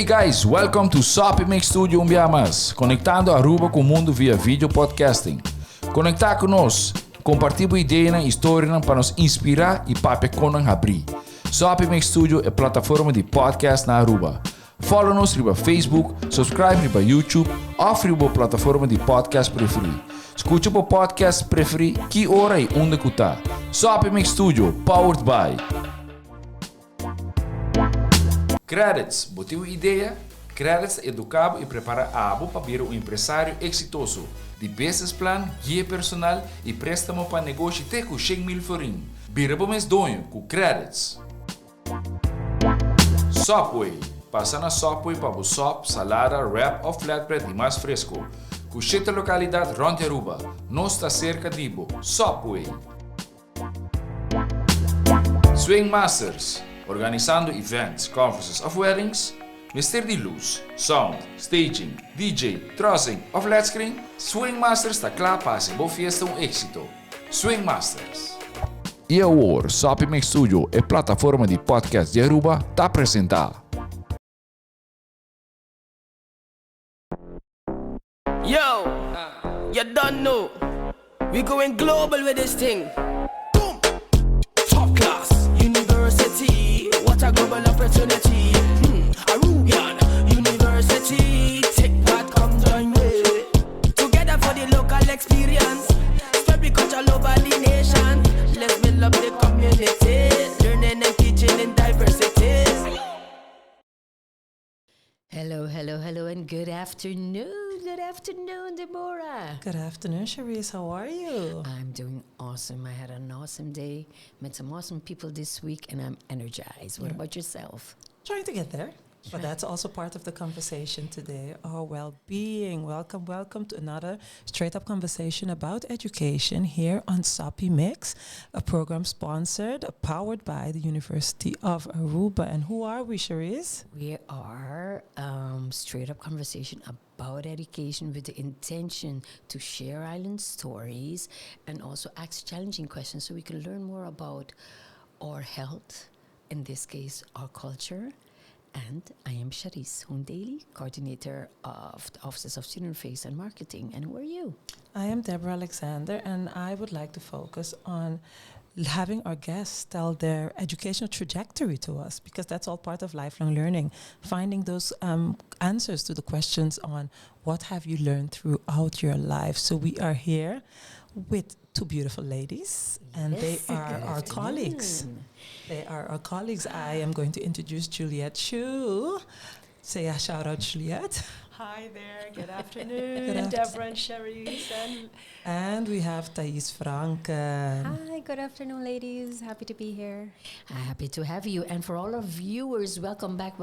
Hey guys, welcome to Sopi Mix Studio Umbiamas, conectando Aruba com o mundo via vídeo podcasting. Conectar conosco, compartilhar ideias e histórias para nos inspirar e para nos abrir. Sopi Mix Studio é a plataforma de podcast na Aruba. Follow-nos no Facebook, subscribe no YouTube ou na plataforma de podcast preferida. Escute o podcast preferido que hora e onde está. Sopi Mix Studio, powered by Credits, botou ideia? Credits educava e prepara a abo para ser um empresário exitoso. De business plan, guia personal e préstamo para negócio até com 100 mil forinhos. Bira para mês donho com Credits. Sopway, passa na Sopway para o sop, salada, wrap ou flatbread e mais fresco. Com 7 localidades ronde Aruba, nós está cerca de Ibo. Sopway. Swing Masters, organizando events, conferences of weddings, Mr. de luz, sound, staging, DJ, trussing of flat screen, Swing Masters está claro para ser boa fiesta um êxito. Swing Masters. E agora, Sopi Mix Studio é plataforma de podcast de Aruba, está apresentar. Yo, you don't know, we going global with this thing. Boom, top class, university, what a global opportunity. Arubian University, take part, come join me. Together for the local experience, spread the culture over the nation. Let's build up the community, learning and teaching in diversity. Hello, and good afternoon. Good afternoon, Deborah. Good afternoon, Cherise. How are you? I'm doing awesome. I had an awesome day, met some awesome people this week, and I'm energized. What about yourself? Trying to get there. But that's also part of the conversation today, our well-being. Welcome to another straight-up conversation about education here on Sopi Mix, a program sponsored, powered by the University of Aruba. And who are we, Cherise? We are straight-up conversation about education with the intention to share island stories and also ask challenging questions so we can learn more about our health, in this case, our culture. And I am Cherise Hoendaly, coordinator of the Offices of Student Affairs and Marketing. And who are you? I am Deborah Alexander, and I would like to focus on having our guests tell their educational trajectory to us, because that's all part of lifelong learning, finding those answers to the questions on what have you learned throughout your life. So we are here with two beautiful ladies, and they are our colleagues. They are our colleagues. I am going to introduce Juliette Chu. Say a shout out, Juliette. Hi there, good afternoon, Deborah and Cherise. And we have Thais Franken. Hi, good afternoon, ladies. Happy to be here. Happy to have you. And for all our viewers, welcome back.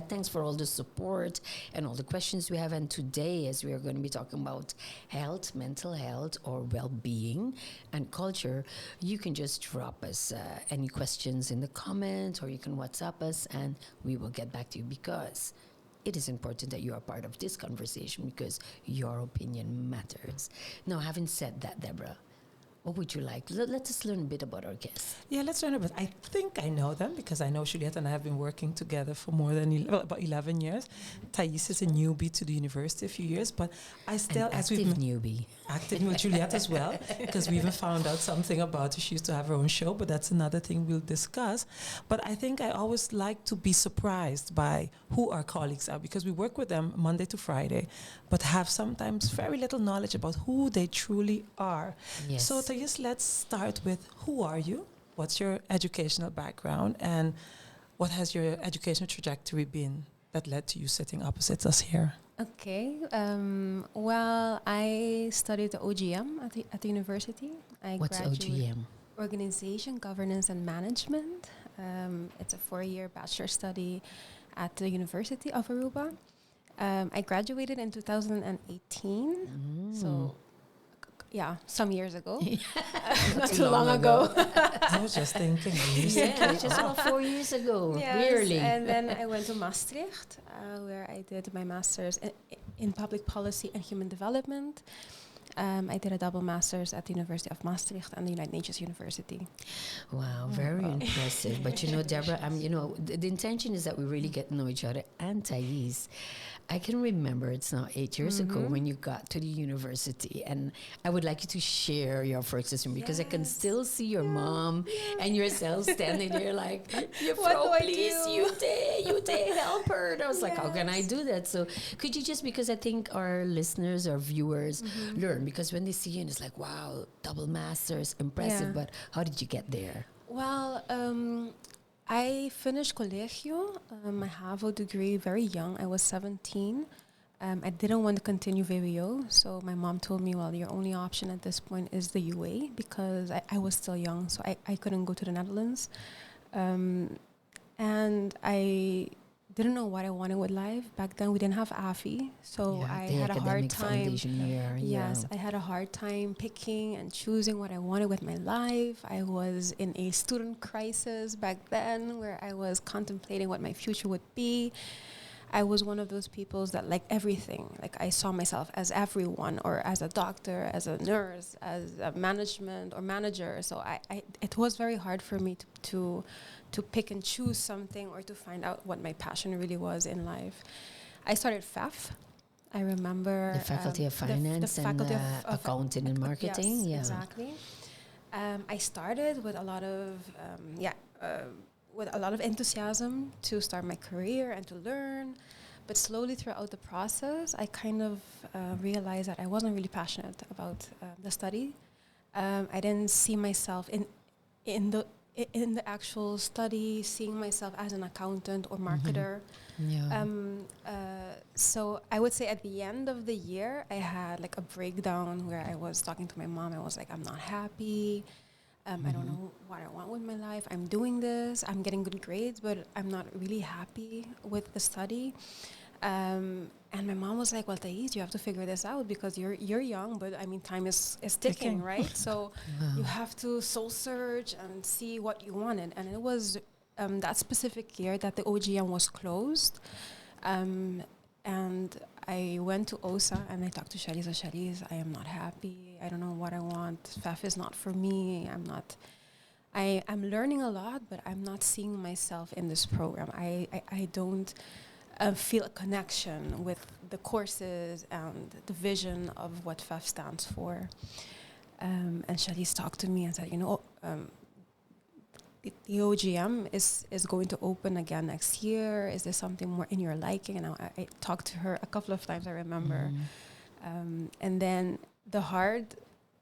Thanks for all the support and all the questions we have. And today, as we are going to be talking about health, mental health, or well-being and culture, you can just drop us any questions in the comments, or you can WhatsApp us, and we will get back to you, because it is important that you are part of this conversation, because your opinion matters. Now, having said that, Deborah, what would you like? Let us learn a bit about our guests. Yeah, let's learn a bit. I think I know them, because I know Juliette and I have been working together for more than about 11 years. Thais is a newbie to the university a few years, but I still... newbie. Active with Juliette as well, because we even found out something about her. She used to have her own show, but that's another thing we'll discuss. But I think I always like to be surprised by who our colleagues are, because we work with them Monday to Friday, but have sometimes very little knowledge about who they truly are. Yes. So Thais, let's start with, who are you? What's your educational background? And what has your educational trajectory been that led to you sitting opposite us here? Okay. Well, I studied the OGM at the university. What's OGM? Organization, Governance and Management. It's a 4-year bachelor study at the University of Aruba. I graduated in 2018. So, yeah, some years ago. Not too long ago. I was just thinking. Just about 4 years ago. Yes, Really. And then I went to Maastricht, where I did my master's in public policy and human development. I did a double master's at the University of Maastricht and the United Nations University. Wow, very impressive. But you know, Deborah, the intention is that we really get to know each other. And Thais, I can remember it's now 8 years ago when you got to the university, and I would like you to share your first experience because I can still see your mom and yourself standing there like, please, you help her. And I was like, how can I do that? So could you just, because I think our listeners, our viewers learn, because when they see you and it's like, wow, double masters, impressive, but how did you get there? Well, I finished colegio, my HAVO degree, very young. I was 17. I didn't want to continue VWO, so my mom told me, well, your only option at this point is the UA, because I was still young, so I couldn't go to the Netherlands. And I didn't know what I wanted with life. Back then, we didn't have AFI, so I had a hard time. Yes, I had a hard time picking and choosing what I wanted with my life. I was in a student crisis back then, where I was contemplating what my future would be. I was one of those people that like everything. Like I saw myself as everyone, or as a doctor, as a nurse, as a management or manager. So it was very hard for me to pick and choose something or to find out what my passion really was in life. I started FAF. I remember the Faculty of Finance the Faculty and of Accounting and Marketing. Yes, exactly. I started with a lot of with a lot of enthusiasm to start my career and to learn. But slowly throughout the process, I kind of realized that I wasn't really passionate about the study. I didn't see myself in the actual study, seeing myself as an accountant or marketer. So I would say at the end of the year, I had like a breakdown where I was talking to my mom. I was like, I'm not happy. I don't know what I want with my life. I'm doing this. I'm getting good grades, but I'm not really happy with the study. And my mom was like, well, Thais, you have to figure this out because you're young, but I mean, time is ticking, right? So you have to soul search and see what you wanted. And it was that specific year that the OGM was closed. And I went to OSA and I talked to Charisse. Charisse, I am not happy. I don't know what I want. FAF is not for me. I'm learning a lot, but I'm not seeing myself in this program. I don't feel a connection with the courses and the vision of what FAF stands for. And Charisse talked to me and said, the OGM is going to open again next year. Is there something more in your liking? And I talked to her a couple of times, I remember. And then the hard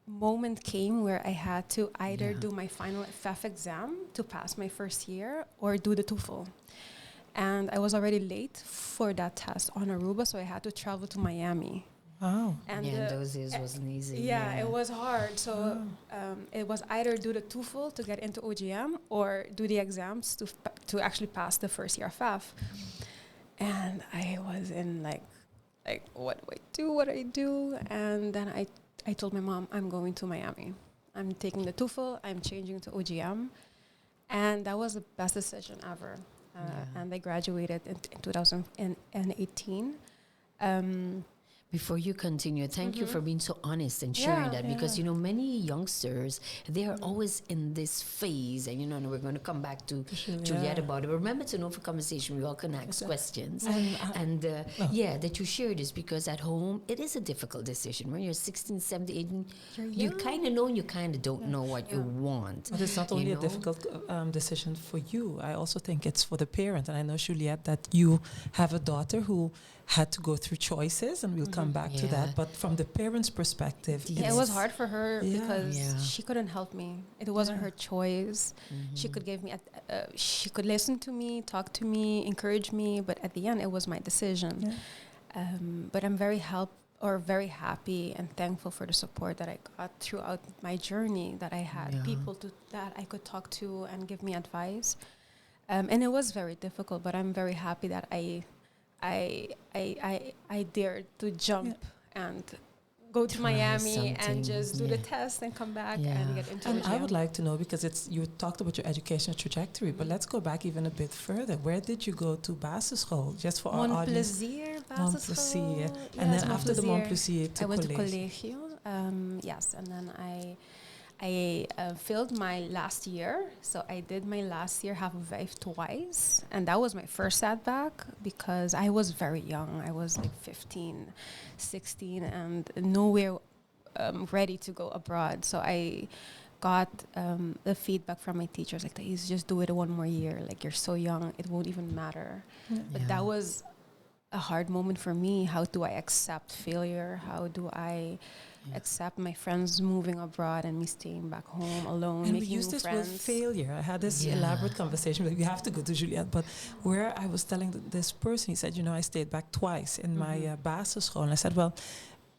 moment came where I had to either do my final FAF exam to pass my first year or do the TOEFL. And I was already late for that test on Aruba, so I had to travel to Miami. Wow. And those days wasn't easy. Yeah, it was hard. So it was either do the TOEFL to get into OGM or do the exams to actually pass the first year FAF. And I was in like, what do I do? And then I told my mom, I'm going to Miami. I'm taking the TOEFL, I'm changing to OGM. And that was the best decision ever. And I graduated in 2018. Before you continue, thank you for being so honest and sharing that, because many youngsters, they are always in this phase, and and we're going to come back to Juliet about it. But remember, to know for conversation, we all can ask questions, and that you share this, because at home it is a difficult decision. When you're 16, 17, 18, you kind of know and you kind of don't know what you want. But it's not only a difficult decision for you. I also think it's for the parent, and I know, Juliet, that you have a daughter who had to go through choices, and we'll come back to that. But from the parents' perspective, it was hard for her because she couldn't help me. It wasn't her choice. She could give me, she could listen to me, talk to me, encourage me, but at the end, it was my decision. But I'm very happy and thankful for the support that I got throughout my journey. That I had people that I could talk to and give me advice, and it was very difficult. But I'm very happy that I dared to jump and go to Miami and just do the test and come back and get into it. And I would like to know, because you talked about your educational trajectory, but let's go back even a bit further. Where did you go to basisschool? Just for our audience. Montplaisir basisschool. And then after the Montplaisir to I went college. to colegio. Yes, and then I failed my last year. So I did my last year half of Vijf twice. And that was my first setback because I was very young. I was like 15, 16 and nowhere ready to go abroad. So I got the feedback from my teachers like, "Thais, just do it one more year. Like, you're so young, it won't even matter." But that was a hard moment for me. How do I accept failure? How do I accept my friends moving abroad and me staying back home alone, And we making used new this friends? with failure. I had this elaborate conversation, but we have to go to Juliette. But where I was telling this person, he said, I stayed back twice in my basisschool. And I said, well,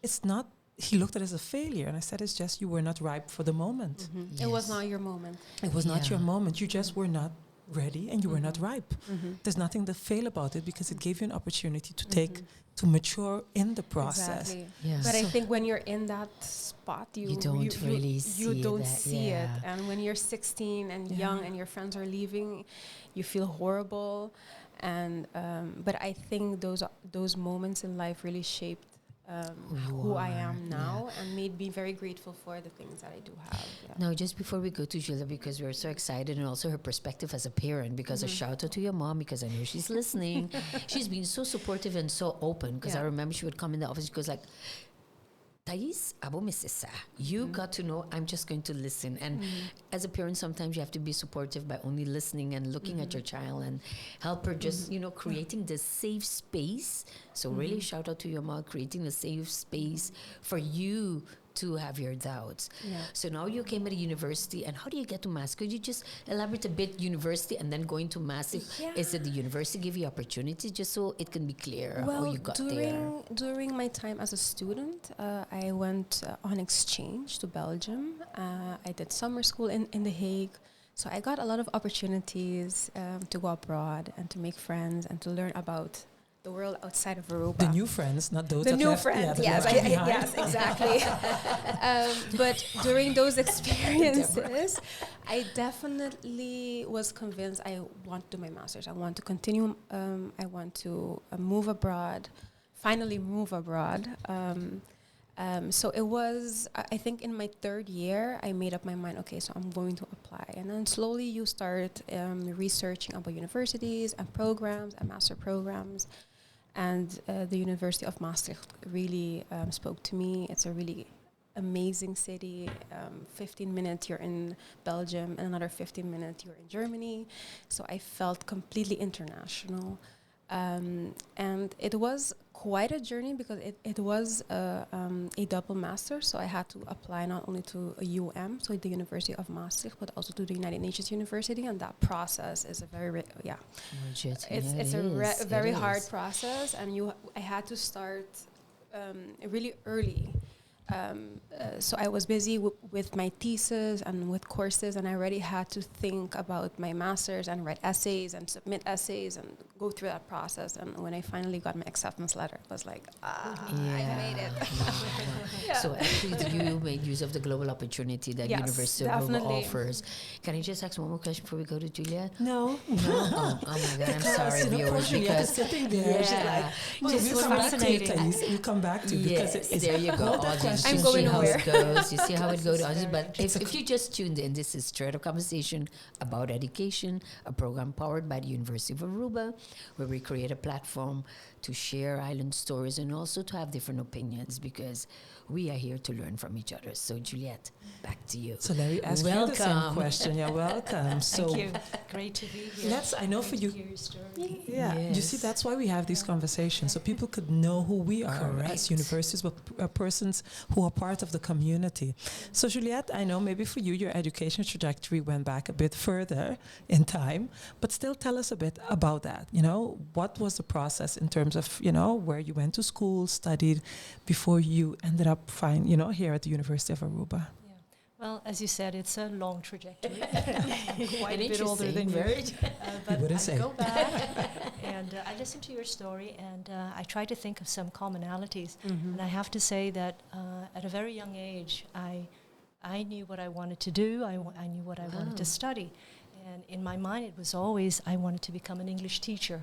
it's not, he looked at it as a failure. And I said, it's just you were not ripe for the moment. It was not your moment. It was not your moment. You just were not ready and you were not ripe. There's nothing to fail about it because it gave you an opportunity to to mature in the process. Exactly. Yeah. But I think when you're in that spot, you don't really you see don't that, see it. yeah. And when you're 16 and young and your friends are leaving, you feel horrible. And but I think those moments in life really shaped who I am now and made me very grateful for the things that I do have. Now, just before we go to Julia, because we're so excited, and also her perspective as a parent, because a shout out to your mom, because I know she's listening. She's been so supportive and so open, because I remember she would come in the office, she goes like, "Thais, abo misisa. You got to know I'm just going to listen." And as a parent, sometimes you have to be supportive by only listening and looking at your child and help her just, creating this safe space. So really shout out to your mom, creating a safe space for you to have your doubts. Yeah. So now you came at a university, and how do you get to Maastricht? Could you just elaborate a bit, university and then going to Maastricht? Yeah. Is it the university give you opportunity, just so it can be clear how you got there? During my time as a student, I went on exchange to Belgium. I did summer school in The Hague. So I got a lot of opportunities to go abroad and to make friends and to learn about the world outside of Aruba. The new friends, not those The that new left. friends, that yes, left you behind. yes, exactly. But during those experiences, I definitely was convinced I want to do my master's. I want to continue. I want to move abroad, finally move abroad. So it was, I think in my third year, I made up my mind, okay, so I'm going to apply. And then slowly you start researching about universities and programs and master programs. And the University of Maastricht really spoke to me. It's a really amazing city. 15 minutes you're in Belgium, and another 15 minutes you're in Germany. So I felt completely international. And it was quite a journey because it was a double master. So I had to apply not only to a UM, so the University of Maastricht, but also to the United Nations University. And that process is a very, it's a very hard process. And I had to start really early. So I was busy with my thesis and with courses, and I already had to think about my master's and write essays and submit essays and go through that process. And when I finally got my acceptance letter, it was like, I made it. So actually you made use of the global opportunity that Yes, University of definitely. Aruba offers. Can I just ask one more question before we go to Juliette? No. Oh my God, I'm sorry, viewers, because sitting there, she's like, well, Just we'll come back to you, fascinating. Thais. We'll come back to you because it's there you go. all the Audience, questions. I'm you going see how nowhere. it goes. You see how it goes. This is But very if you just tuned in, this is Straight Up Conversation about Education, a program powered by the University of Aruba, where we create a platform to share island stories and also to have different opinions, because we are here to learn from each other. So Juliette, back to you. So Larry asked you the same Welcome. question. Yeah, welcome. So Thank you. Great to be here. I know for Great you. to hear your story. Yeah, you Yes. see, that's why we have these conversations, so people could know who we are Correct. as universities, but persons who are part of the community. So Juliette, I know maybe for you, your education trajectory went back a bit further in time, but still tell us a bit about that. What was the process in terms of, where you went to school, studied, before you ended up here at the University of Aruba? Well, as you said, it's a long trajectory. Quite Quite a bit older than you. But wouldn't I say. go back and I listened to your story, and I tried to think of some commonalities. And I have to say that at a very young age, I knew what I wanted to do. I knew what I wanted to study. And in my mind, it was always, I wanted to become an English teacher.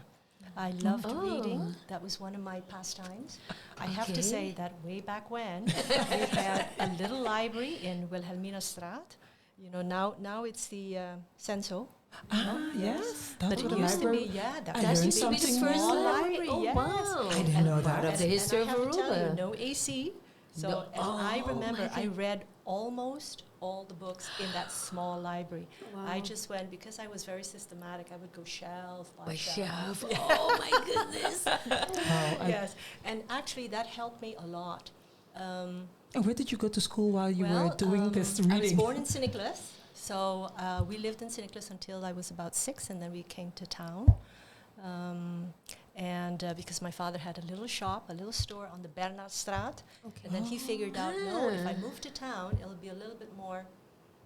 I loved reading. That was one of my pastimes. I have to say that way back when, we had a little library in Wilhelminastraat. You know, now it's the Censo. Yes. But it used to be, that learned used to be the something first more. library. Oh, Yes. wow. I didn't know that. Part of the history and of I have to tell you, Aruba. no AC. So No. and I Oh, remember my I God. read almost all the books in that small library. I just went, because I was very systematic, I would go shelf by By shelf. shelf. Oh my goodness. Yes, and actually that helped me a lot. And where did you go to school while you were doing this reading? I was born in St. Nicholas, so we lived in St. Nicholas until I was about 6, and then we came to town. Because my father had a little shop, a little store on the Bernardstraat, and then he figured out, no, if I move to town, it'll be a little bit more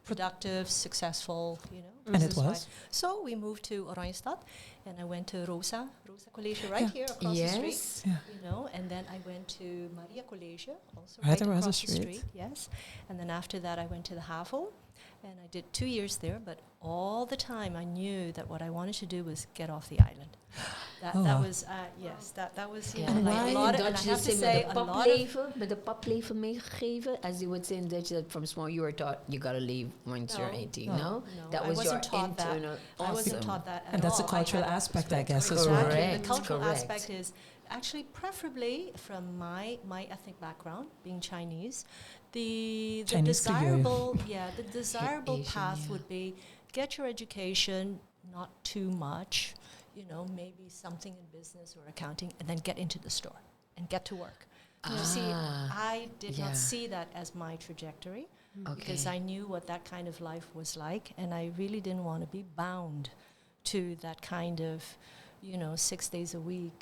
productive, successful, you know. And this it is why. was? So we moved to Oranjestad, and I went to Rosa College right here across the street. Yes. Yeah. You know, and then I went to Maria College, also Right right across across the the street. street. Yes, and then after that I went to the HAVO, and I did 2 years there. But all the time I knew that what I wanted to do was get off the island. That was that was you Yeah. know, like a lot of, and I have to say a lot of met de papleven meegegeven, as they would say in Dutch, that from small you were taught you gotta leave once you're 18. No, that I was your wasn't taught that. internal. I wasn't Awesome. taught that at And that's a all. I cultural had aspect, I respect. guess, as Exactly. well. Correct, The cultural correct. aspect is actually preferably from my ethnic background, being Chinese, the Chinese to you. desirable Asian, path yeah. would be get your education, not too much, you know, maybe something in business or accounting, and then get into the store and get to work. You see, I did yeah. not see that as my trajectory because Okay. I knew what that kind of life was like, and I really didn't want to be bound to that kind of, you know, 6 days a week,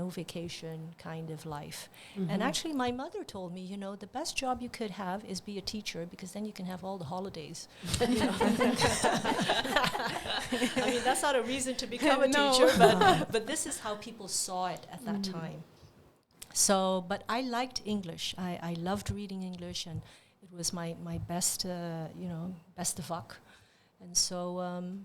no vacation kind of life. And actually, my mother told me, you know, the best job you could have is be a teacher, because then you can have all the holidays. You know? I mean, that's not a reason to become a teacher, but this is how people saw it at that time. So, but I liked English. I loved reading English, and it was my best, you know, beste vak. And so,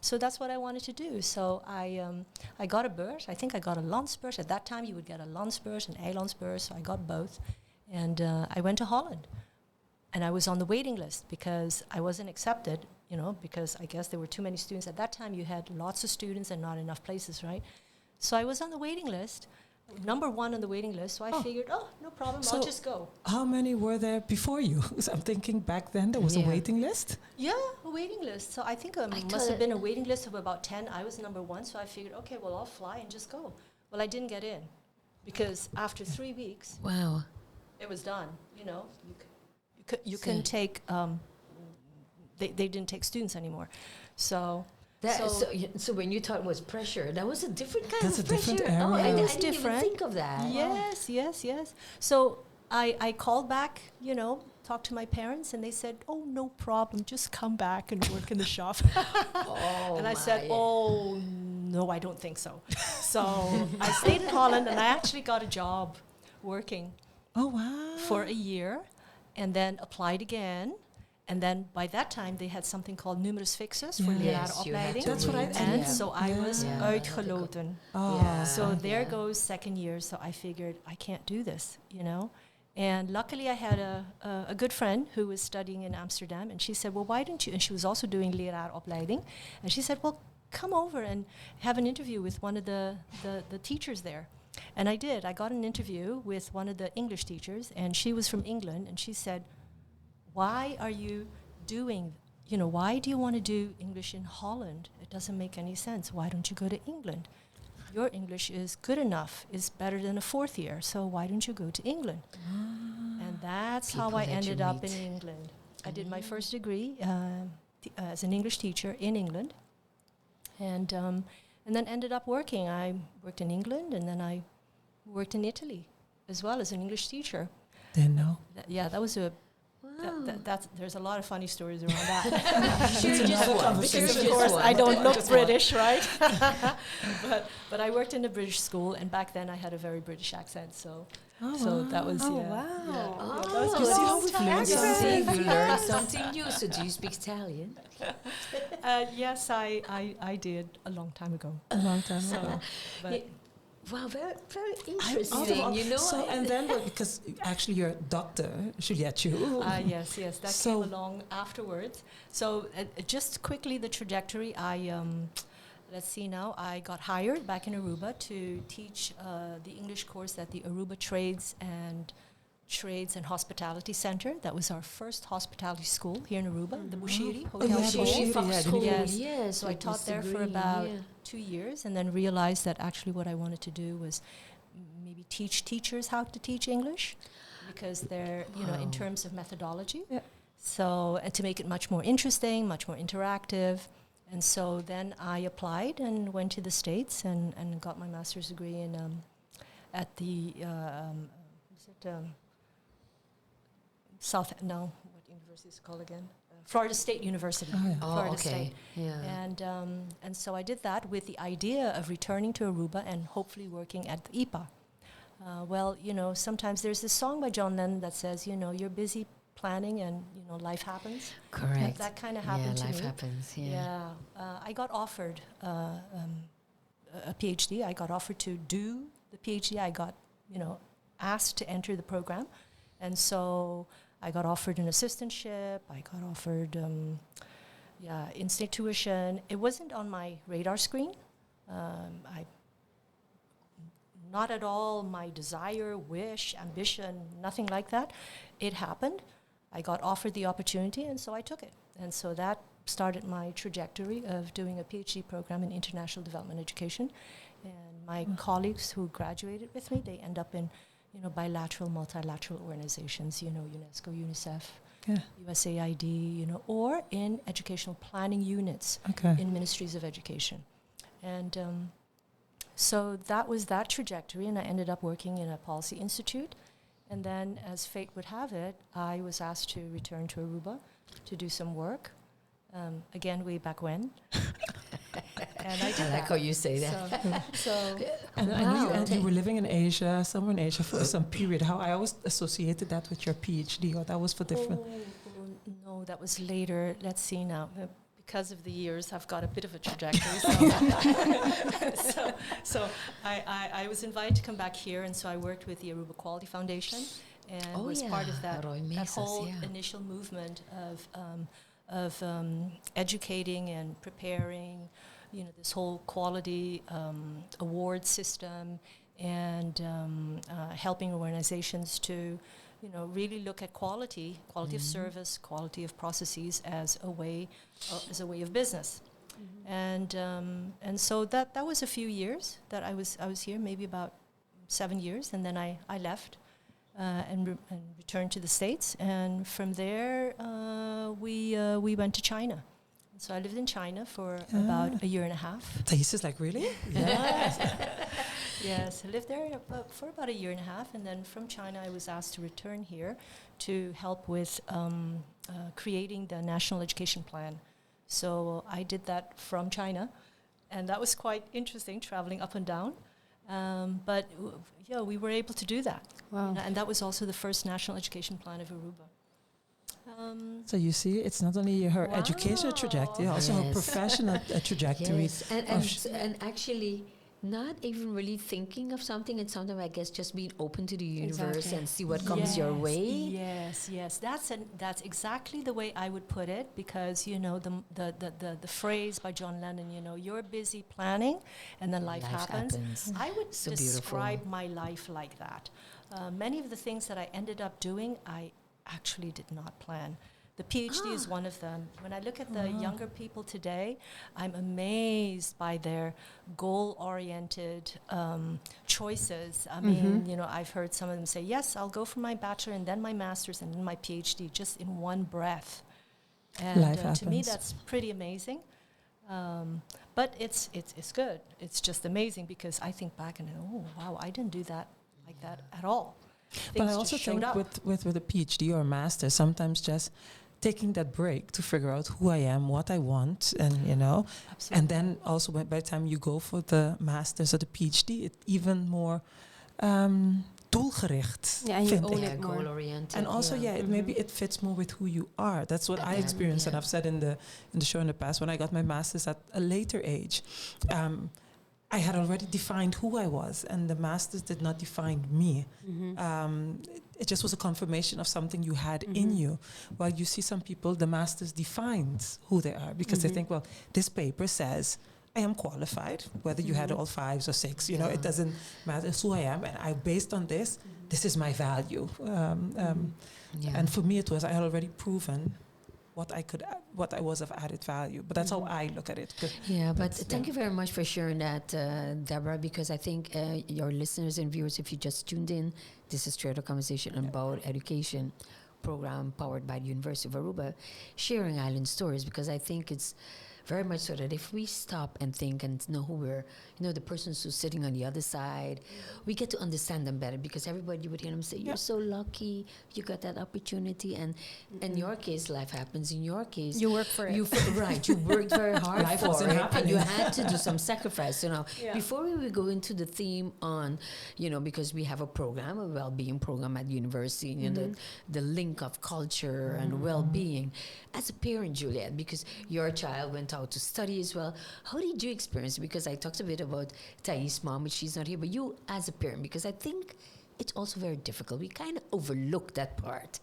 so that's what I wanted to do. So I got a beurs. I think I got a Landsbeurs. At that time, you would get a Landsbeurs and Eilandsbeurs. So I got both, and I went to Holland, and I was on the waiting list because I wasn't accepted. You know, because I guess there were too many students at that time. You had lots of students and not enough places, right? So I was on the waiting list, number 1 on the waiting list. So I figured, no problem, So I'll just go. How many were there before you? So I'm thinking back then there was a Yeah. waiting list. Yeah, a waiting list. So I think must thought- have been a waiting list of about 10. I was number 1, so I figured, okay, well, I'll fly and just go. Well, I didn't get in because after 3 weeks, Wow. it was done. You know, you can take. They didn't take students anymore, so. So when you thought it was pressure, that was a different kind That's of a different pressure. era. Oh, I It was didn't even different. think of that. Yes. So I called back, you know, talked to my parents, and they said, oh, no problem, just come back and work in the shop. Oh, And I said, my. oh, no, I don't think so. So I stayed in Holland, and I actually got a job working Oh, wow. for a year, and then applied again. And then by that time, they had something called numerus fixus for Yes, you had lerarenopleiding. to That's what I read. think. And Yeah. so I was Yeah. uitgeloten. Oh. Yeah. So there Yeah. goes second year. So I figured I can't do this, you know. And luckily I had a good friend who was studying in Amsterdam, and she said, well, why don't you, and she was also doing lerarenopleiding, and she said, well, come over and have an interview with one of the teachers there. And I did. I got an interview with one of the English teachers, and she was from England, and she said, why are you doing, you know, why do you want to do English in Holland? It doesn't make any sense. Why don't you go to England? Your English is good enough, is better than a 4th year, so why don't you go to England? And that's how People I that you ended up meet. in England. I did my first degree as an English teacher in England, and then ended up working. I worked in England, and then I worked in Italy as well as an English teacher. Didn't know. That was a there's a lot of funny stories around that. Because of course I don't look British, right? but I worked in a British school, and back then I had a very British accent, so that was Oh, yeah. wow. Yeah. Oh, You see how we've learned see, something? you learned something new. So do you speak Italian? Yes, I did a long time ago. A long time So, ago. but Wow, very, very Out of interesting. all- You know, So and then because actually you're a doctor, Juliette. Yes, that So- came along afterwards. So just quickly, the trajectory. Let's see now. I got hired back in Aruba to teach the English course at the Aruba Trades and Hospitality Center. That was our first hospitality school here in Aruba, the Bushiri Hotel yeah, School. Bushiri, Fox yeah, School, Yes. yes. So I with taught Mr. there for Green, about yeah. 2 years, and then realized that actually what I wanted to do was maybe teach teachers how to teach English, because they're, in Wow. terms of methodology. Yeah. So, and to make it much more interesting, much more interactive. And so then I applied and went to the States and got my master's degree in at the what university is it called again? Florida State University. Oh, yeah. Oh, Florida okay. State. Yeah. And so I did that with the idea of returning to Aruba and hopefully working at the IPA. Sometimes there's this song by John Lennon that says, you're busy planning and, life happens. Correct. That kind of happened yeah, to life me. happens. Yeah. I got offered a PhD. I got offered to do the PhD. I got, asked to enter the program. And so I got offered an assistantship. I got offered, in-state tuition. It wasn't on my radar screen. Not at all my desire, wish, ambition, nothing like that. It happened. I got offered the opportunity, and so I took it. And so that started my trajectory of doing a PhD program in international development education. And my colleagues who graduated with me, they end up in bilateral, multilateral organizations, UNESCO, UNICEF, Yeah. USAID, or in educational planning units Okay. in ministries of education. And so that was that trajectory, and I ended up working in a policy institute. And then, as fate would have it, I was asked to return to Aruba to do some work. Again, way back when. And I did I like that. how you say that. So And I knew Wow. you were living in Asia, somewhere in Asia for some period. How I always associated that with your PhD, or that was for different. no, that was later. Let's see now. Because of the years, I've got a bit of a trajectory. So I was invited to come back here, and so I worked with the Aruba Quality Foundation, and was part of that, Roy that Mesas, whole yeah. initial movement of educating and preparing, this whole quality award system, and helping organizations to really look at quality of service, quality of processes as a way of business. And so that was a few years that I was here, maybe about 7 years, and then I left and returned to the States. And from there, we went to China. So I lived in China for about a year and a half. Thesis, like really? Yes, I lived there for about a year and a half, and then from China I was asked to return here to help with creating the National Education Plan. So I did that from China, and that was quite interesting, traveling up and down. But we were able to do that. Wow. And that was also the first National Education Plan of Aruba. So you see, it's not only her educational trajectory, also her Yes. professional trajectory. Yes, and actually not even really thinking of something, and sometimes I guess just being open to the universe Exactly. and see what comes your way. Yes. That's exactly the way I would put it, because the phrase by John Lennon, you're busy planning and then life happens. I would So describe beautiful. my life like that. Many of the things that I ended up doing, I actually did not plan. The PhD is one of them. When I look at the younger people today, I'm amazed by their goal-oriented choices. I mean, I've heard some of them say, yes, I'll go for my bachelor and then my master's and then my PhD, just in one breath. And Life to me, happens. that's pretty amazing. But it's good. It's just amazing, because I think back and, oh, wow, I didn't do that like that at all. But I Things also just showed think up. with a PhD or a master, sometimes just taking that break to figure out who I am, what I want, and Absolutely. and then also by the time you go for the masters or the PhD, it's even more doelgericht. Yeah, and you vind own ik. it more. Goal oriented. And also, maybe it fits more with who you are. That's what I Yeah, experienced, and yeah. I've said in the show in the past. When I got my master's at a later age, I had already defined who I was, and the masters did not define me. It just was a confirmation of something you had in you. While you see some people, the masters defines who they are because they think, well, this paper says I am qualified, whether you had all 5s or 6, you know, it doesn't matter. It's who I am, and I, based on this, this is my value. And for me, it was, I had already proven what I was of added value. But that's how I look at it. Yeah, but thank you very much for sharing that, Deborah, because I think your listeners and viewers, if you just tuned in, this is Straight Up Conversation about education program powered by the University of Aruba, sharing island stories, because I think it's very much so that if we stop and think and know who we're, you know, the persons who's sitting on the other side, we get to understand them better, because everybody would hear them say, you're so lucky, you got that opportunity. And in your case, life happens. In your case, You work for it. Right, you worked very hard Life for wasn't it, and happening. you had to do some sacrifice, you know. Before we will go into the theme on, you know, because we have a program, a well-being program at the university, you know, the link of culture and well-being. As a parent, Juliet, because your child went out to study as well, how did you experience it? Because I talked a bit about Thais' mom, but she's not here, but you as a parent, because I think it's also very difficult. We kind of overlook that part.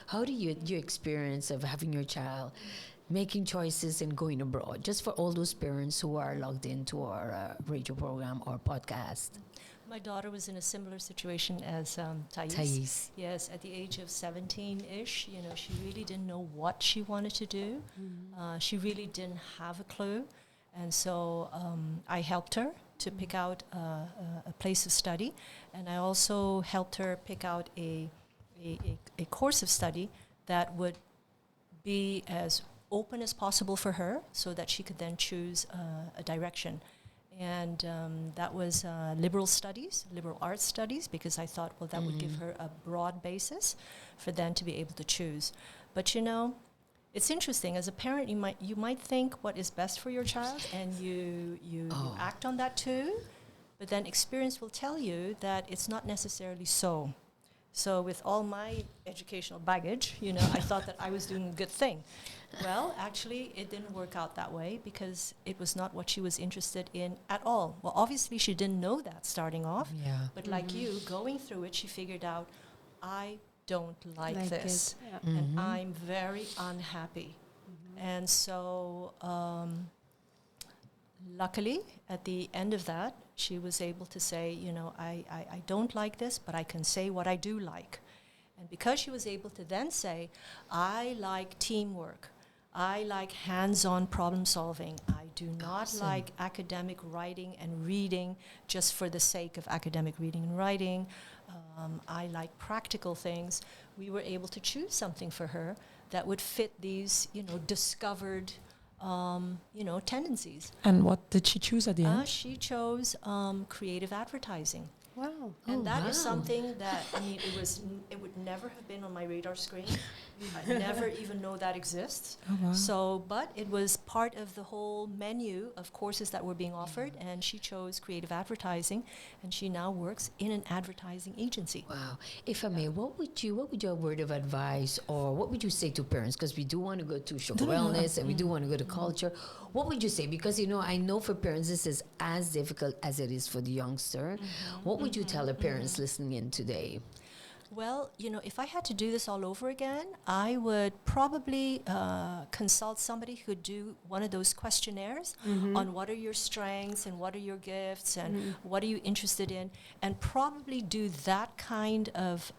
How do your experience of having your child making choices and going abroad, just for all those parents who are logged into our radio program or podcast? My daughter was in a similar situation as Thais. Thais. Yes, at the age of 17-ish, you know, she really didn't know what she wanted to do. She really didn't have a clue. And so I helped her to pick out a place of study. And I also helped her pick out a course of study that would be as open as possible for her, so that she could then choose a direction. And that was liberal studies, liberal arts studies, because I thought, well, that would give her a broad basis for them to be able to choose. But you know, it's interesting. As a parent, you might think what is best for your child, and you act on that too. But then experience will tell you that it's not necessarily so. So with all my educational baggage, you know, I thought that I was doing a good thing. Well, actually, it didn't work out that way, because it was not what she was interested in at all. Well, obviously, she didn't know that starting off. Yeah. But like you, going through it, she figured out, I don't like Like this. it, And I'm very unhappy. And so, luckily, at the end of that, she was able to say, you know, I don't like this, but I can say what I do like. And because she was able to then say, I like teamwork, I like hands-on problem solving, I do not like academic writing and reading just for the sake of academic reading and writing, I like practical things, we were able to choose something for her that would fit these, you know, discovered you know, tendencies. And what did she choose at the end? She chose creative advertising. Wow. And that is wow. something that, I mean, it would never have been on my radar screen. I never even know that exists. Oh, wow. So, but it was part of the whole menu of courses that were being offered, and she chose creative advertising, and she now works in an advertising agency. Wow. If I may, what would your word of advice, or what would you say to parents? Because we do want to go to sugar wellness, and we do want to go to culture. What would you say? Because, you know, I know for parents this is as difficult as it is for the youngster. What would you tell the parents listening in today? Well, you know, if I had to do this all over again, I would probably consult somebody who could do one of those questionnaires on what are your strengths and what are your gifts and what are you interested in, and probably do that kind of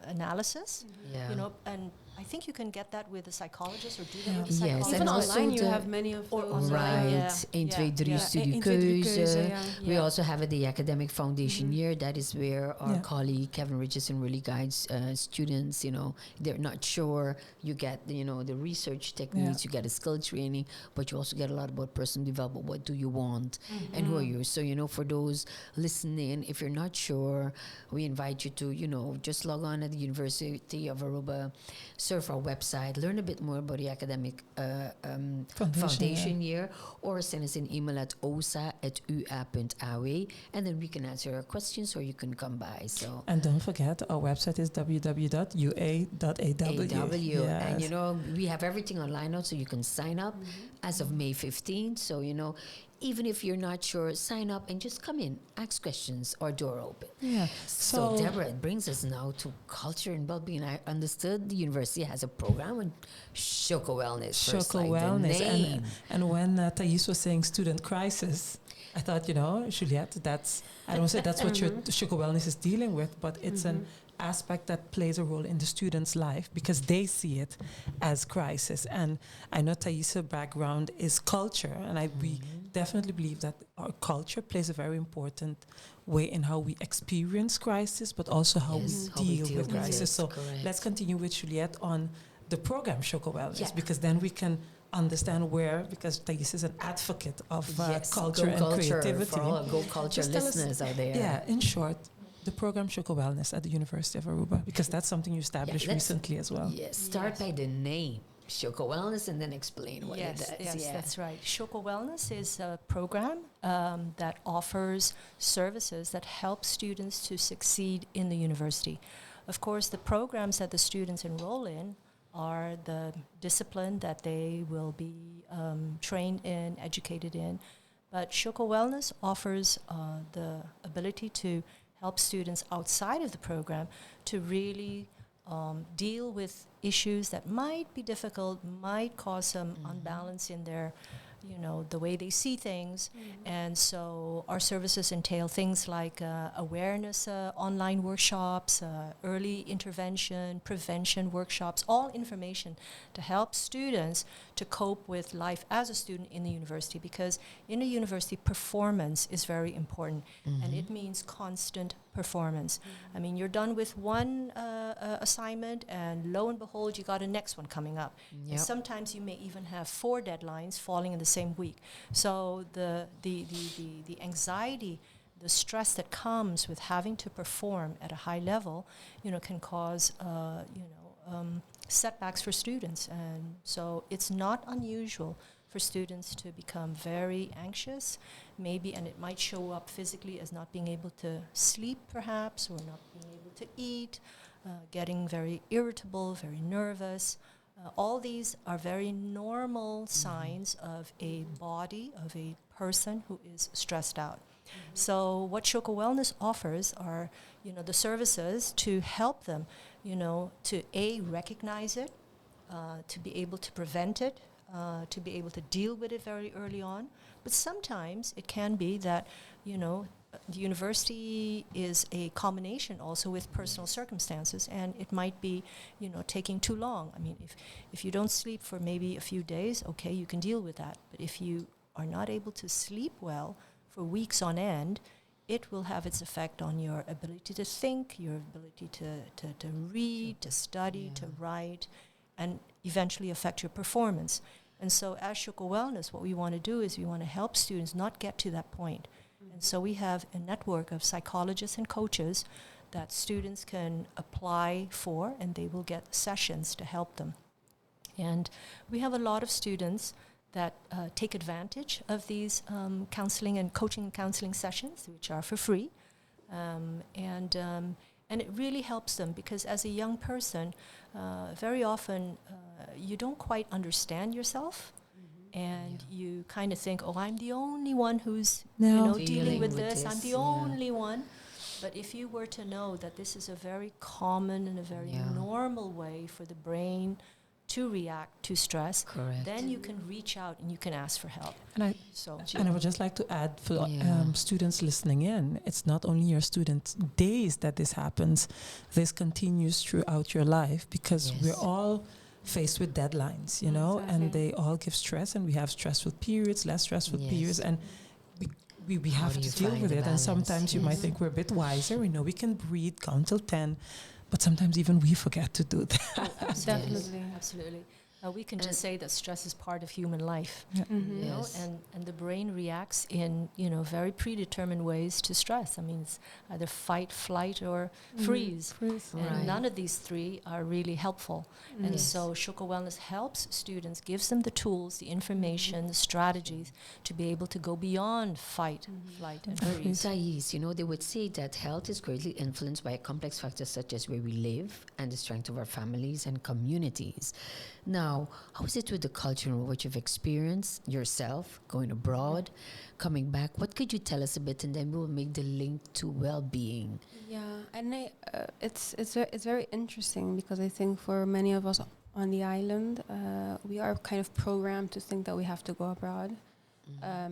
analysis. Yeah. You know, and I think you can get that with a psychologist or do that with a Yes, psychologist. and Even also online, you the- have many of Or those. online, Right, yeah. 1, 2, 3 Yeah. studie 1, 2, 3 keuze. yeah. We Yeah. also have the academic foundation year. That is where our Yeah. colleague Kevin Richardson really guides students. You know, they're not sure. You get, you know, the research techniques. You get a skill training, but you also get a lot about personal development. What do you want, and who are you? So, you know, for those listening, if you're not sure, we invite you to, you know, just log on at the University of Aruba, surf our website, learn a bit more about the academic foundation year, or send us an email at osa@ua.aw, and then we can answer your questions, or you can come by. So And don't forget, our website is www.ua.aw. AW, and you Yes. know, we have everything online now, so you can sign up as of May 15th. So, you know, even if you're not sure, sign up and just come in, ask questions, or door open. Yeah. So, Deborah, it brings us now to culture and well-being. I understood the university has a program on Shoko Wellness. First, Shoko like the Wellness. name. And when Thais was saying student crisis, I thought, Juliette, I don't say that's what your Shoko Wellness is dealing with, but it's an aspect that plays a role in the student's life because they see it as crisis. And I know Thais' background is culture, and we definitely believe that our culture plays a very important way in how we experience crisis, but also how we deal with crisis. So let's continue with Juliette on the program Shoko Wellness, because then we can understand where, because Thais is an advocate of culture and creativity. For all Go Culture listeners out there. Yeah, in short, the program Shoko Wellness at the University of Aruba, because that's something you established recently as well. Yes, start by the name, Shoko Wellness, and then explain what it does. Yes, that's right. Shoko Wellness is a program that offers services that help students to succeed in the university. Of course, the programs that the students enroll in are the discipline that they will be trained in, educated in. But Shoko Wellness offers the ability to help students outside of the program to really deal with issues that might be difficult, might cause some unbalance in their, the way they see things. And so our services entail things like awareness online workshops, early intervention, prevention workshops, all information to help students to cope with life as a student in the university, because in a university, performance is very important, and it means constant performance. I mean, you're done with one assignment, and lo and behold, you got a next one coming up. And sometimes you may even have 4 deadlines falling in the same week. So the anxiety, the stress that comes with having to perform at a high level, can cause setbacks for students. And so it's not unusual for students to become very anxious, maybe, and it might show up physically as not being able to sleep, perhaps, or not being able to eat, getting very irritable, very nervous. All these are very normal signs of a body, of a person who is stressed out. So what Shoko Wellness offers are, the services to help them, to recognize it, to be able to prevent it, to be able to deal with it very early on. But sometimes it can be that, the university is a combination also with personal circumstances, and it might be, taking too long. I mean, if you don't sleep for maybe a few days, okay, you can deal with that. But if you are not able to sleep well for weeks on end, it will have its effect on your ability to think, your ability to read, to study, to write, and eventually affect your performance. And so as Shoko Wellness, what we want to do is we want to help students not get to that point. And so we have a network of psychologists and coaches that students can apply for, and they will get sessions to help them. And we have a lot of students that take advantage of these counseling and counseling sessions, which are for free. And it really helps them, because as a young person, very often you don't quite understand yourself. And you kind of think, I'm the only one who's dealing with this. I'm the only one. But if you were to know that this is a very common and a very normal way for the brain to react to stress, then you can reach out and you can ask for help. And I would just like to add for students listening in, it's not only your student days that this happens, this continues throughout your life, because we're all faced with deadlines, and they all give stress, and we have stressful periods, less stressful periods, and we have to deal with it. And sometimes you might think we're a bit wiser, we know we can breathe, count till 10, but sometimes even we forget to do that. Absolutely. We can just say that stress is part of human life, and the brain reacts in very predetermined ways to stress. I mean, it's either fight, flight, or freeze. And none of these 3 are really helpful. And so Shoko Wellness helps students, gives them the tools, the information, the strategies to be able to go beyond fight, flight, and freeze. Thais, they would say that health is greatly influenced by complex factors such as where we live and the strength of our families and communities. Now, how is it with the culture and what you've experienced yourself, going abroad, coming back? What could you tell us a bit, and then we'll make the link to well-being. Yeah, and it's very interesting because I think for many of us on the island, we are kind of programmed to think that we have to go abroad.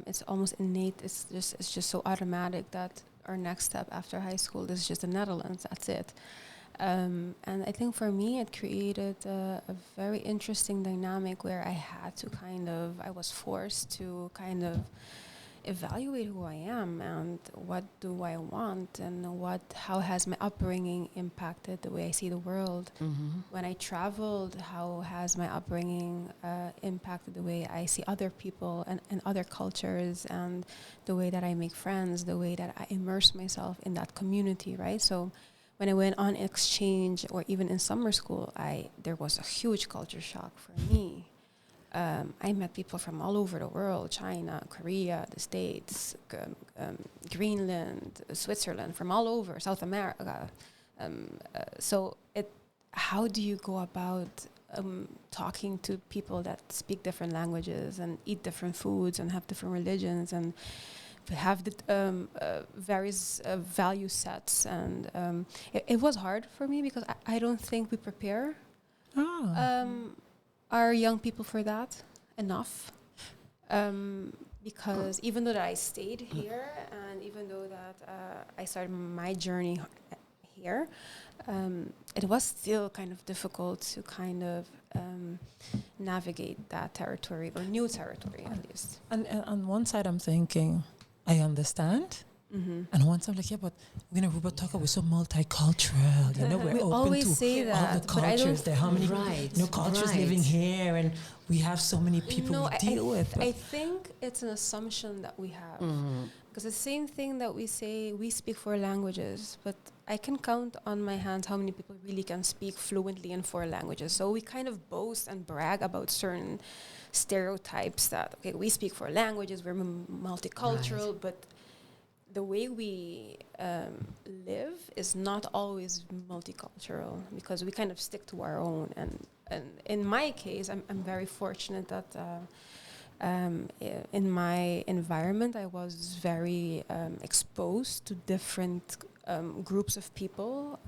It's almost innate. It's just so automatic that our next step after high school is just the Netherlands. That's it. And I think for me, it created a very interesting dynamic where I was forced to kind of evaluate who I am and what do I want and how has my upbringing impacted the way I see the world. When I traveled, how has my upbringing impacted the way I see other people and other cultures and the way that I make friends, the way that I immerse myself in that community, right? So when I went on exchange or even in summer school, there was a huge culture shock for me. I met people from all over the world, China, Korea, the States, Greenland, Switzerland, from all over, South America. How do you go about talking to people that speak different languages and eat different foods and have different religions and have the various value sets? And it was hard for me because I don't think we prepare our young people for that enough, because even though that I stayed here and even though that I started my journey here, it was still kind of difficult to kind of navigate that territory or new territory at least. And on one side I'm thinking, I understand. And once I'm like, yeah, but we're in Aruba, Togo, we're so multicultural. You know, we're we open always to say that, all the but I cultures. There, how many cultures right. living here, and we have so many people we deal with. I think it's an assumption that we have, because the same thing that we say, we speak 4 languages, but I can count on my hands how many people really can speak fluently in 4 languages. So we kind of boast and brag about certain stereotypes that, okay, we speak 4 languages, we're multicultural, Right. but the way we live is not always multicultural because we kind of stick to our own. And in my case, I'm very fortunate that in my environment, I was very exposed to different groups of people.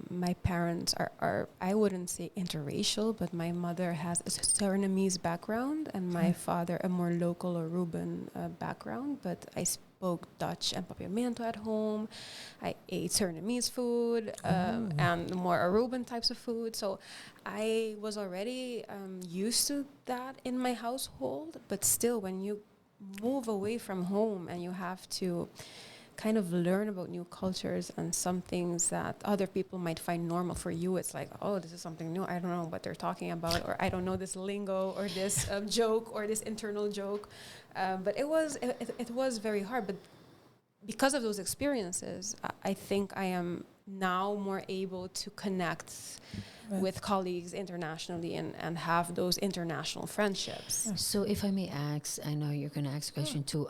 My parents are, I wouldn't say interracial, but my mother has a Surinamese background and my father a more local Aruban background, but I spoke Dutch and Papiamento at home. I ate Surinamese food and more Aruban types of food. So I was already used to that in my household, but still when you move away from home and you have to kind of learn about new cultures and some things that other people might find normal for you, it's like, oh, this is something new. I don't know what they're talking about, or I don't know this lingo or this joke or this internal joke. But it was very hard. But because of those experiences, I think I am now more able to connect with colleagues internationally and have those international friendships. So if I may ask, I know you're going to ask a question too.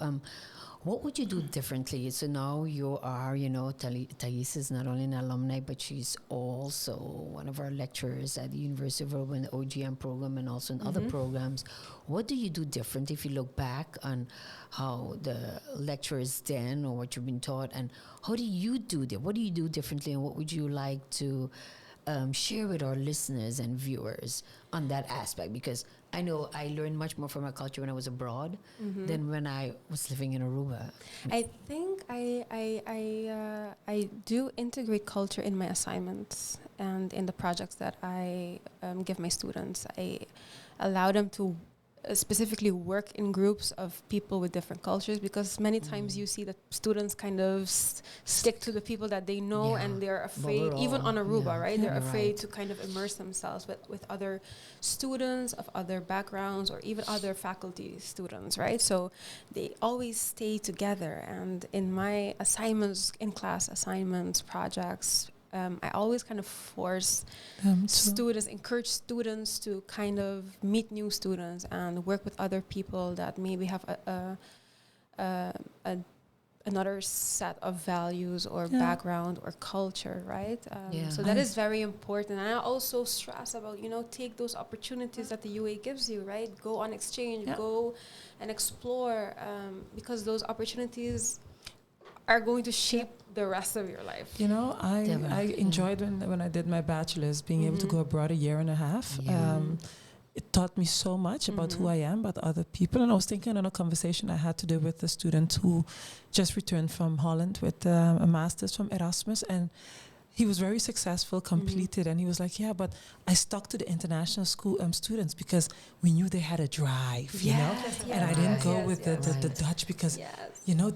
What would you do differently? So now you are, Thais is not only an alumni, but she's also one of our lecturers at the University of Aruba in the OGM program and also in other programs. What do you do different if you look back on how the lecturers then or what you've been taught, and how do you do that? What do you do differently, and what would you like to share with our listeners and viewers on that aspect? Because I know I learned much more from my culture when I was abroad than when I was living in Aruba. I think I do integrate culture in my assignments and in the projects that I give my students. I allow them to specifically work in groups of people with different cultures, because many times you see that students kind of stick to the people that they know, and they're afraid, even on Aruba, right? They're afraid to kind of immerse themselves with other students of other backgrounds or even other faculty students, right? So they always stay together. And in my assignments, in class assignments, projects, I always kind of force students, encourage students to kind of meet new students and work with other people that maybe have a another set of values or Yeah. background or culture, right? Yeah. So that is very important. And I also stress about, take those opportunities that the UA gives you, right? Go on exchange, Yeah. go and explore, because those opportunities are going to shape the rest of your life. I Definitely. enjoyed when I did my bachelor's, being able to go abroad a year and a half. Yeah. It taught me so much about who I am, about other people. And I was thinking on a conversation I had today with a student who just returned from Holland with a master's from Erasmus. And he was very successful, completed. And he was like, yeah, but I stuck to the international school students because we knew they had a drive, And I didn't go with the Dutch because,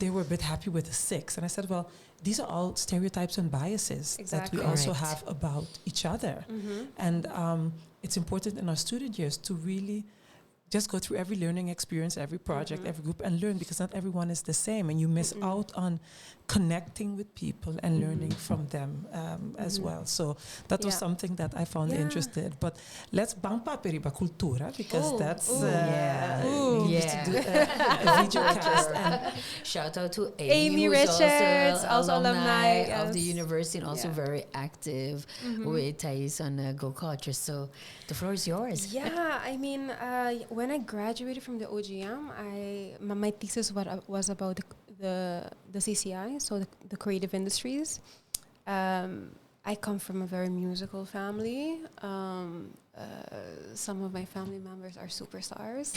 they were a bit happy with the 6. And I said, well, these are all stereotypes and biases that we also Correct. have about each other. And it's important in our student years to really just go through every learning experience, every project, every group, and learn, because not everyone is the same, and you miss out on connecting with people and learning from them as well. So that was something that I found interested. But let's bump up Periba Cultura, because that's we used to do a video cast. And Shout out to Amy who's Richards, also alumni of the yes. university, and also very active with Thais on Go Culture. So the floor is yours. Yeah, I mean, when I graduated from the OGM, my thesis was about the CCI, so the creative industries. I come from a very musical family. Some of my family members are superstars,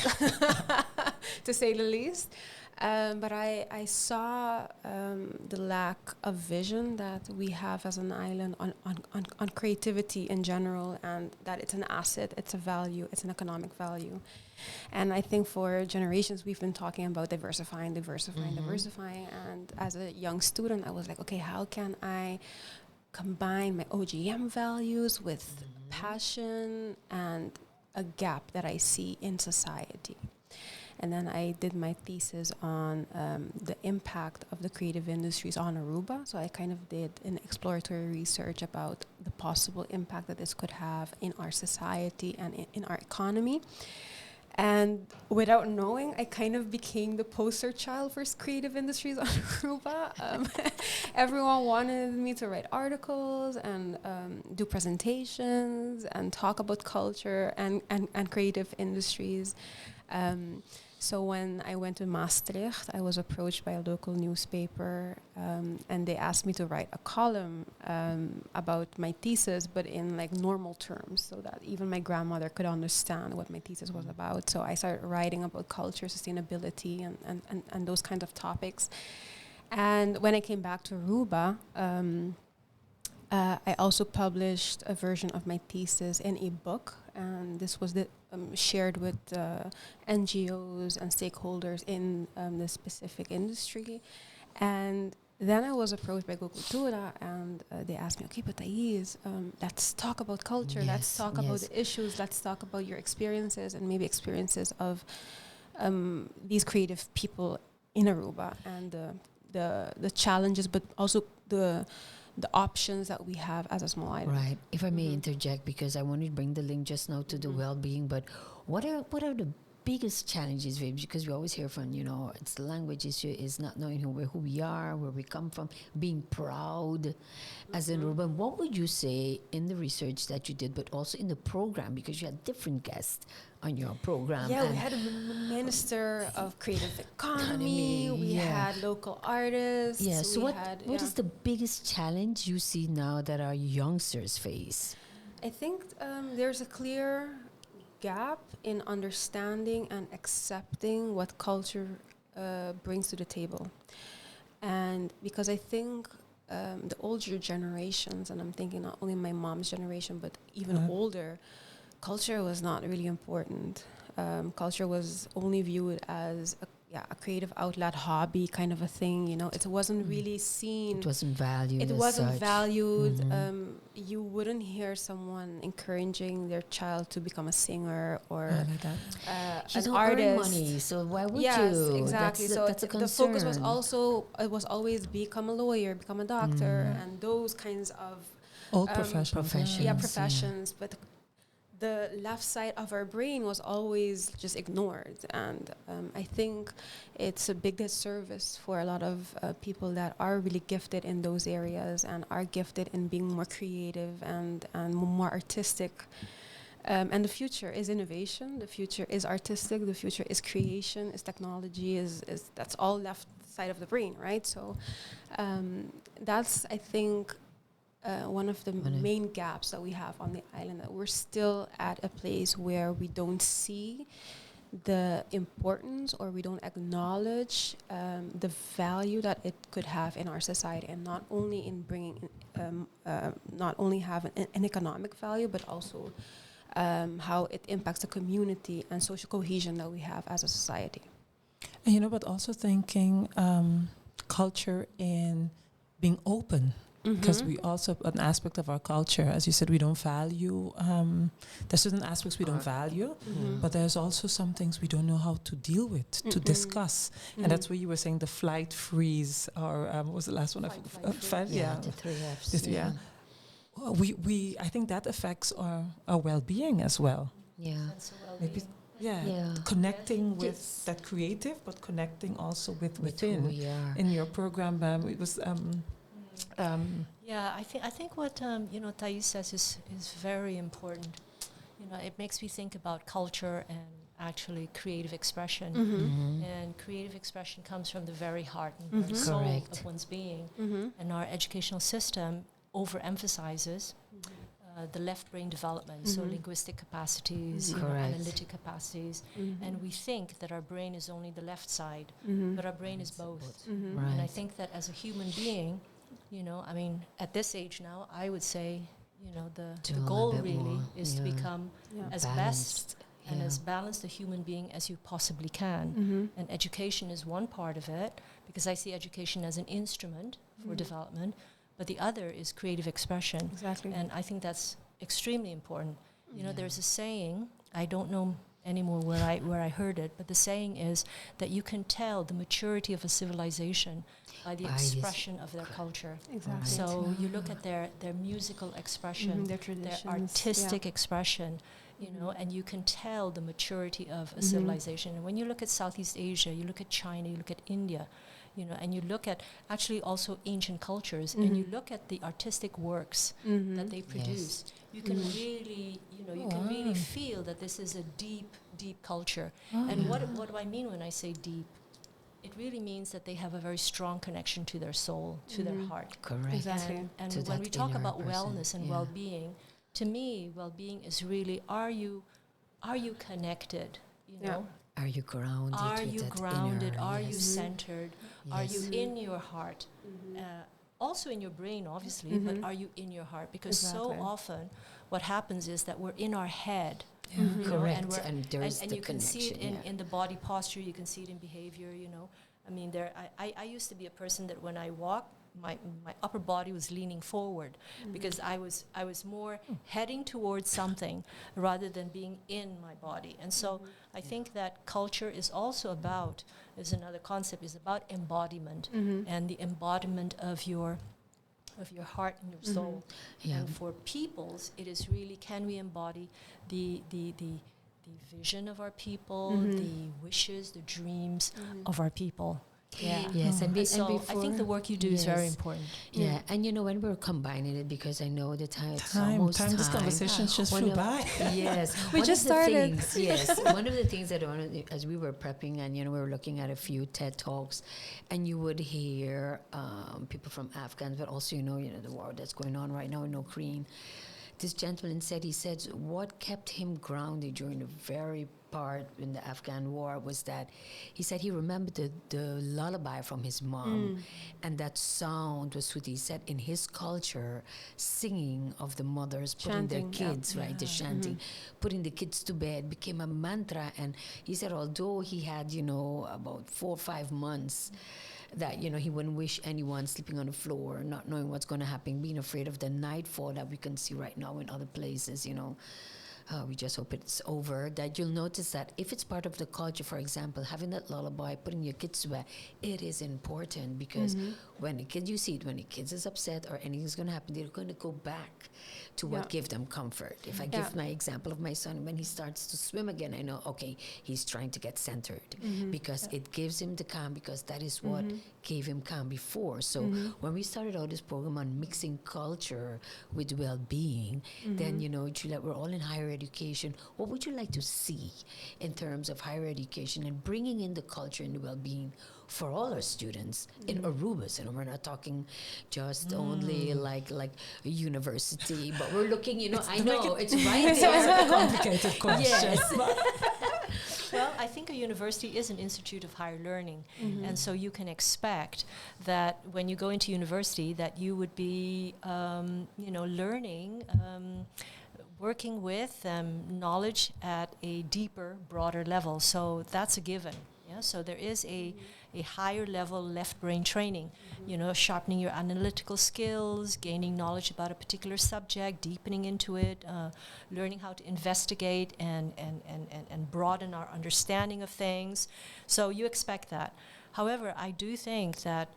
to say the least. But I saw the lack of vision that we have as an island on creativity in general, and that it's an asset, it's a value, it's an economic value. And I think for generations we've been talking about diversifying. And as a young student, I was like, okay, how can I combine my OGM values with passion and a gap that I see in society? And then I did my thesis on the impact of the creative industries on Aruba. So I kind of did an exploratory research about the possible impact that this could have in our society and in our economy. And without knowing, I kind of became the poster child for creative industries on Aruba. Everyone wanted me to write articles and do presentations and talk about culture and creative industries. So when I went to Maastricht, I was approached by a local newspaper, and they asked me to write a column about my thesis, but in like normal terms, so that even my grandmother could understand what my thesis was about. So I started writing about culture, sustainability, and those kinds of topics. And when I came back to Aruba, I also published a version of my thesis in a book, and this was shared with NGOs and stakeholders in the specific industry. And then I was approached by Go Cultura, and they asked me, okay, but Thais, let's talk about culture, let's talk about the issues, let's talk about your experiences and maybe experiences of these creative people in Aruba, and the challenges, but also the options that we have as a small island. Right. If I may interject, because I wanted to bring the link just now to the well-being, but what are the biggest challenges, Vibs? Because we always hear from, it's the language issue, is not knowing who we are, where we come from, being proud as an urban. What would you say in the research that you did, but also in the program, because you had different guests on your program? Yeah, we had a minister of creative economy. We had local artists. Yeah. So what is the biggest challenge you see now that our youngsters face? I think there's a clear gap in understanding and accepting what culture brings to the table. And because I think the older generations, and I'm thinking not only my mom's generation, but even older, culture was not really important. Culture was only viewed as a creative outlet, hobby kind of a thing. It wasn't really seen. It wasn't valued. It as wasn't such. valued. You wouldn't hear someone encouraging their child to become a singer or like that. You an don't artist. earn money, so why would Yes, you? exactly. That's a concern. The focus was always become a lawyer, become a doctor, and those kinds of Old professions. professions. professions. But the left side of our brain was always just ignored. And I think it's a big disservice for a lot of people that are really gifted in those areas and are gifted in being more creative and more artistic. And the future is innovation, the future is artistic, the future is creation, is technology, is that's all left side of the brain, right? So that's, I think, one of the main gaps that we have on the island, that we're still at a place where we don't see the importance, or we don't acknowledge the value that it could have in our society, and not only in bringing not only have an economic value, but also how it impacts the community and social cohesion that we have as a society. And but also thinking culture in being open. Because we also, an aspect of our culture, as you said, we don't value, there's certain aspects we don't value, but there's also some things we don't know how to deal with, to discuss. And that's where you were saying the flight, freeze, or what was the last one? The 3 Fs. I think that affects our well-being as well. Yeah. Maybe, connecting with that creative, but connecting also with within. Who we are. In your program, it was... I think what Thais says is very important. It makes me think about culture and actually creative expression. And creative expression comes from the very heart and the soul of one's being. And our educational system overemphasizes the left brain development, so linguistic capacities, analytic capacities, and we think that our brain is only the left side, but our brain is both. And I think that as a human being, at this age now, I would say, the goal really is to become as best and as balanced a human being as you possibly can. And education is one part of it, because I see education as an instrument for development, but the other is creative expression. Exactly. And I think that's extremely important. There's a saying, I don't know anymore where I heard it, but the saying is that you can tell the maturity of a civilization by the expression of their culture. Exactly. So you look at their musical expression, their artistic expression, and you can tell the maturity of a civilization. And when you look at Southeast Asia, you look at China, you look at India, and you look at actually also ancient cultures, and you look at the artistic works that they produce, you can really, you can really feel that this is a deep, deep culture. And what do I mean when I say deep? It really means that they have a very strong connection to their soul, to their heart. Correct. Exactly. And when we talk about wellness and well-being, to me, well-being is really, are you connected? Are you grounded? Are with you that grounded? inner, Are you centered? Are Yes. you in your heart? Also in your brain, obviously, but are you in your heart? Because so often what happens is that we're in our head. Correct. And there's and the you can see it connection, in the body posture, you can see it in behavior, I mean, I used to be a person that when I walk, my upper body was leaning forward because I was more heading towards something rather than being in my body. And so I think that culture is also about, is another concept, is about embodiment and the embodiment of your heart and your soul. And for peoples, it is really, can we embody the vision of our people, the wishes, the dreams of our people. Yeah. Yes, and So I think the work you do is very important. Yeah, and when we're combining it, because I know the time, it's Time, almost time. this conversation just One flew of- by. Yes, We one just of the started. things- yes, one of the things that as we were prepping, and we were looking at a few TED talks, and you would hear people from Afghan, but also the war that's going on right now in Ukraine. This gentleman said, what kept him grounded during the very part in the Afghan war was that he said he remembered the lullaby from his mom, and that sound was what he said in his culture, singing of the mothers putting their kids, right, the chanting, putting the kids to bed became a mantra. And he said although he had, about 4 or 5 months, that he wouldn't wish anyone sleeping on the floor, not knowing what's going to happen, being afraid of the nightfall that we can see right now in other places, we just hope it's over, that you'll notice that if it's part of the culture, for example, having that lullaby, putting your kids to bed, it is important because when a kid, you see it, when a kid is upset or anything's going to happen, they're going to go back to what gave them comfort. If I give my example of my son, when he starts to swim again, I know, okay, he's trying to get centered because it gives him the calm, because that is what gave him calm before. So when we started out this program on mixing culture with well-being, then, you know, Juliet, we're all in higher education. What would you like to see in terms of higher education and bringing in the culture and the well-being for all our students in Aruba? You know, we're not talking just only like a university, but we're looking, you know, I know it's right. It's a complicated question. Yes. Well, I think a university is an institute of higher learning, and so you can expect that when you go into university that you would be, you know, learning, working with knowledge at a deeper, broader level. So that's a given. Yeah. So there is a higher level left brain training, you know, sharpening your analytical skills, gaining knowledge about a particular subject, deepening into it, learning how to investigate and broaden our understanding of things. So you expect that. However, I do think that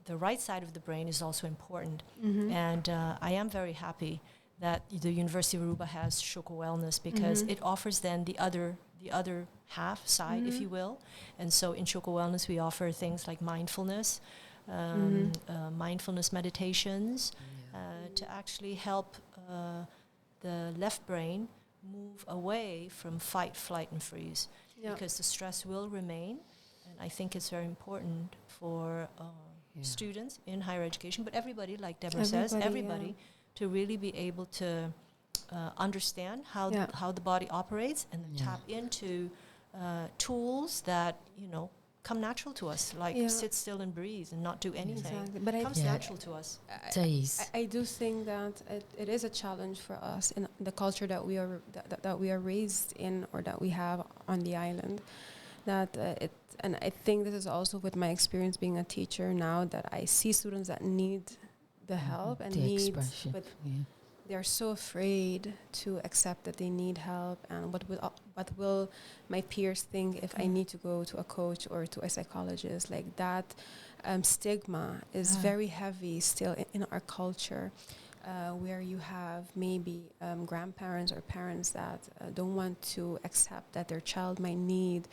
the right side of the brain is also important. And I am very happy that the University of Aruba has Shoko Wellness, because it offers then the other half side, if you will. And so in Shoko Wellness, we offer things like mindfulness, mindfulness meditations, to actually help the left brain move away from fight, flight, and freeze, because the stress will remain. And I think it's very important for students in higher education, but everybody, like Deborah says, everybody, to really be able to understand how the body operates and tap into tools that, you know, come natural to us, like sit still and breathe and not do anything. Exactly. But it comes natural to us. I do think that it is a challenge for us in the culture that we are that we are raised in, or that we have on the island. And I think this is also with my experience being a teacher now, that I see students that need the help and but they're so afraid to accept that they need help, and what will my peers think if I need to go to a coach or to a psychologist? Like that stigma is very heavy still in our culture, where you have maybe grandparents or parents that don't want to accept that their child might need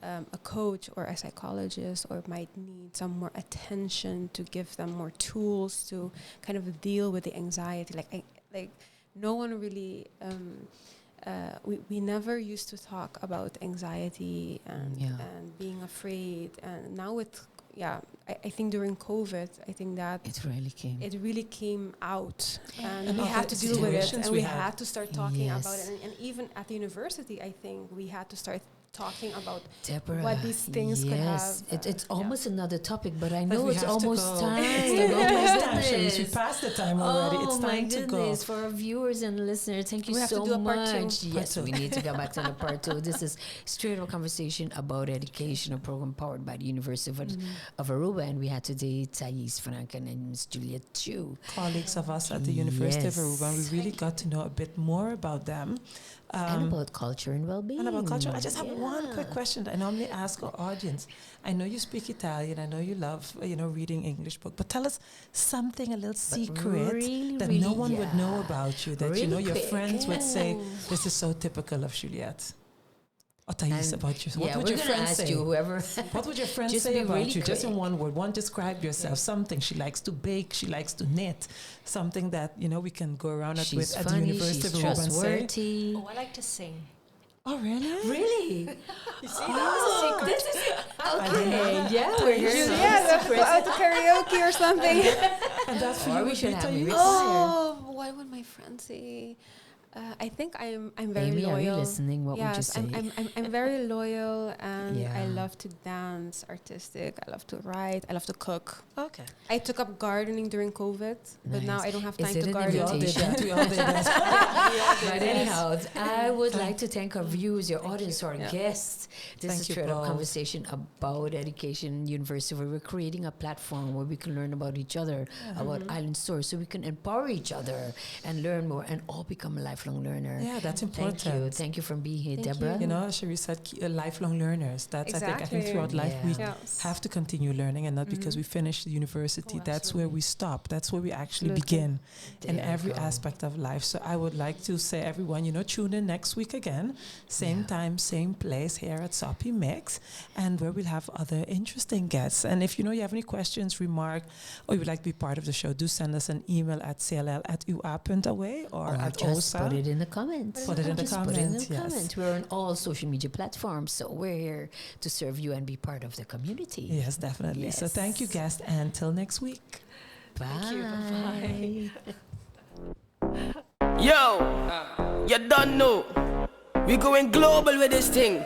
a coach or a psychologist, or might need some more attention to give them more tools to kind of deal with the anxiety. Like no one really, we never used to talk about anxiety and being afraid. And now with, I think during COVID, I think that it really came out, and we had to deal with it, and we had to start talking about it. And even at the university, I think we had to start talking about Deborah, what these things could have. It's almost another topic, but I know it's almost time. We passed the time already. It's time to go. For our viewers and listeners, thank you so much. Yes, we need to go back to the part 2. This is straight up conversation about educational program powered by the University of Aruba, and we had today Thais Franken and Ms. Juliet Chu, colleagues of us at the University of Aruba. We really got to know a bit more about them. And about culture and well-being. I just have one quick question that I normally ask our audience. I know you speak Italian. I know you love, reading English book. But tell us something, a little secret that no one would know about you. That your friends would say, this is so typical of Juliet. Or Thais, about you. What would your friends say? What would your friends say about you? Just in one word. One, describe yourself. Something. She likes to bake. She likes to knit. Something that, we can go around at the University of Aruba and say. Oh, I like to sing. Oh, really? Really? You see, that was a secret. This is okay. Yeah, we're here. Let's go out to karaoke or something. And that's for we should have what would my friends say? I think I'm very Amy, loyal. are you listening? What would you say? I'm very loyal, and I love to dance, artistic. I love to write. I love to cook. Okay. I took up gardening during COVID, but now I don't have time to garden. We all did that. But anyhow, I would like to thank our viewers, your audience, our guests. This is straight up conversation about education. University, where we're creating a platform where we can learn about each other, about Island Stories, so we can empower each other and learn more, and all become a life lifelong learner. Yeah, that's important. Thank you. Thank you for being here, Thank Deborah. You know, Cherie said lifelong learners. That's I think Exactly. throughout life we Yeah. Yes. have to continue learning, and not because we finish the university. That's where we stop. That's where we actually begin in There you every go. aspect of life. So I would like to say, everyone, tune in next week again, same time, same place here at Soppy Mix, and where we'll have other interesting guests. And if you have any questions, remark, or you would like to be part of the show, do send us an email at cll@ua.away or at just OSA. put it in the comments. Put it in the Just put it in comments, the yes. comments. We're on all social media platforms, so we're here to serve you and be part of the community. Yes, definitely. So Yes. thank you, guest, and till next week. Bye. Thank you. Bye-bye. Yo, you don't know. We going global with this thing.